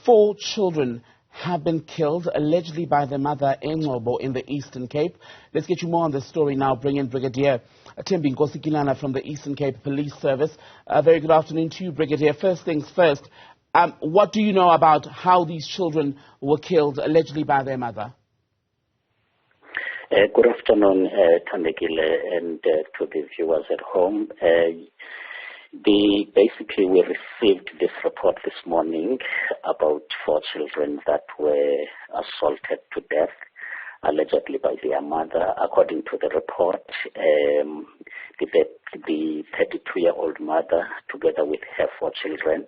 4 children have been killed, allegedly by their mother, Engcobo, in the Eastern Cape. Let's get you more on this story now. Bring in Brigadier Tembinkosi Kinana from the Eastern Cape Police Service. Very good afternoon to you, Brigadier. First things first, what do you know about how these children were killed, allegedly by their mother? Good afternoon, Tandekile, and to the viewers at home. Basically, we received this report this morning about 4 children that were assaulted to death, allegedly by their mother. According to the report, the 32-year-old mother, together with her 4 children,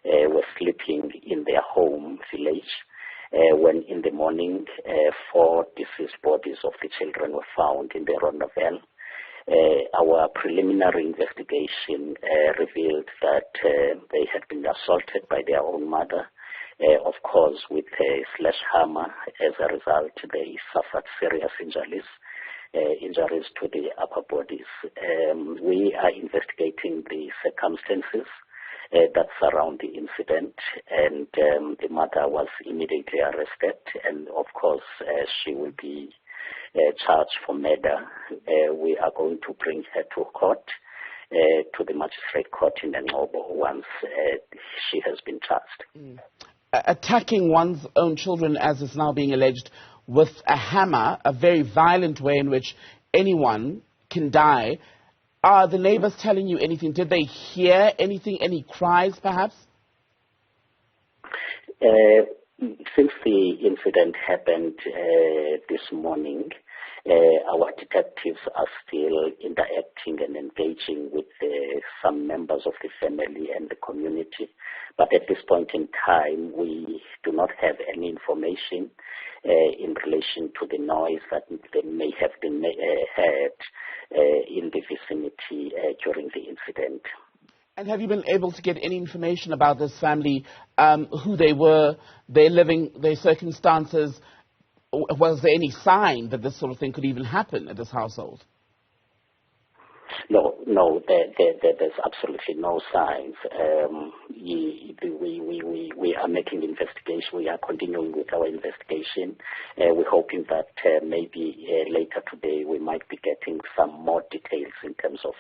were sleeping in their home village when in the morning 4 deceased bodies of the children were found in the Rondavelle. Our preliminary investigation revealed that they had been assaulted by their own mother, of course with a sledgehammer. As a result, they suffered serious injuries to the upper bodies. We are investigating the circumstances that surround the incident, and the mother was immediately arrested, and of course she will be charged for murder. We are going to bring her to court, to the magistrate court in Engcobo once she has been charged. Attacking one's own children, as is now being alleged, with a hammer, a very violent way in which anyone can die. Are the neighbors telling you anything? Did they hear anything, any cries perhaps? Since the incident happened this morning, our detectives are still interacting and engaging with some members of the family and the community. But at this point in time, we do not have any information in relation to the noise that they may have been heard in the vicinity during the incident. And have you been able to get any information about this family, who they were, their living, their circumstances? Was there any sign that this sort of thing could even happen at this household? No, there's absolutely no signs. We are making investigation. We are continuing with our investigation. We're hoping that maybe later today we might be getting some more details in terms of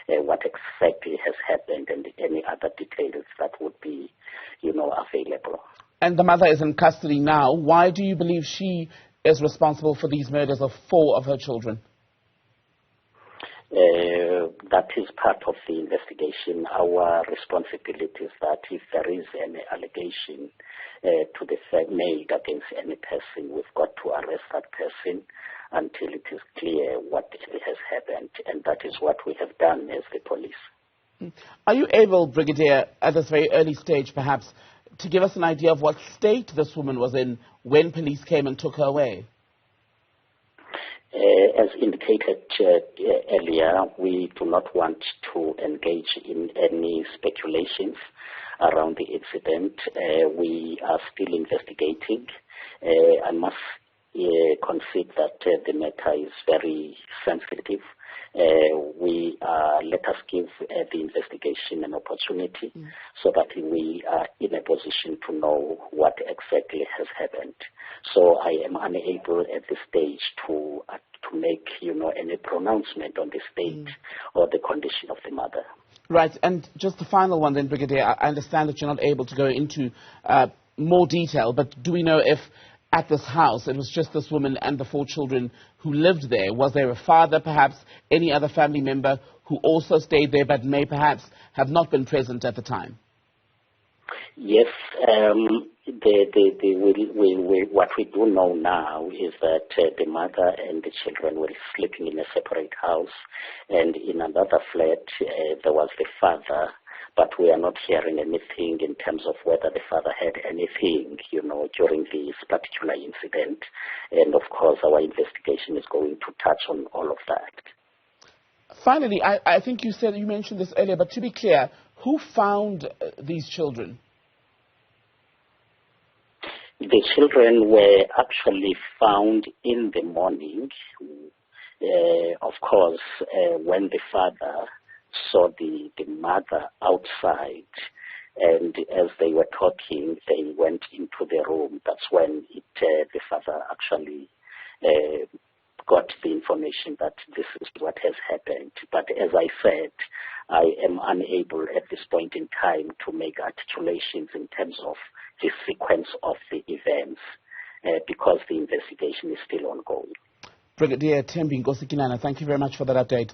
what exactly has happened and any other details that would be, available. And the mother is in custody now. Why do you believe she is responsible for these murders of 4 of her children? That is part of the investigation. Our responsibility is that if there is any allegation to the made against any person, we've got to arrest that person until it is clear what has happened, and that is what we have done as the police. Are you able, Brigadier, at this very early stage perhaps, to give us an idea of what state this woman was in when police came and took her away? As indicated earlier, we do not want to engage in any speculations around the incident. We are still investigating. I must concede that the matter is very sensitive. Let us give the investigation an opportunity so that we are in a position to know what exactly has happened. So I am unable at this stage to make any pronouncement on the state or the condition of the mother. Right, and just the final one then, Brigadier. I understand that you're not able to go into more detail, but do we know if at this house it was just this woman and the 4 children who lived there? Was there a father, perhaps any other family member who also stayed there but may perhaps have not been present at the time? Yes, what we do know now is that the mother and the children were sleeping in a separate house, and in another flat there was the father. But we are not hearing anything in terms of whether the father had anything, during this particular incident. And of course, our investigation is going to touch on all of that. Finally, I think you mentioned this earlier, but to be clear, who found these children? The children were actually found in the morning. Of course, when the father saw the mother outside, And as they were talking, they went into the room. That's when the father actually got the information that this is what has happened. But as I said, I am unable at this point in time to make articulations in terms of the sequence of the events because the investigation is still ongoing. Brigadier Tembinkosi Kinana, thank you very much for that update.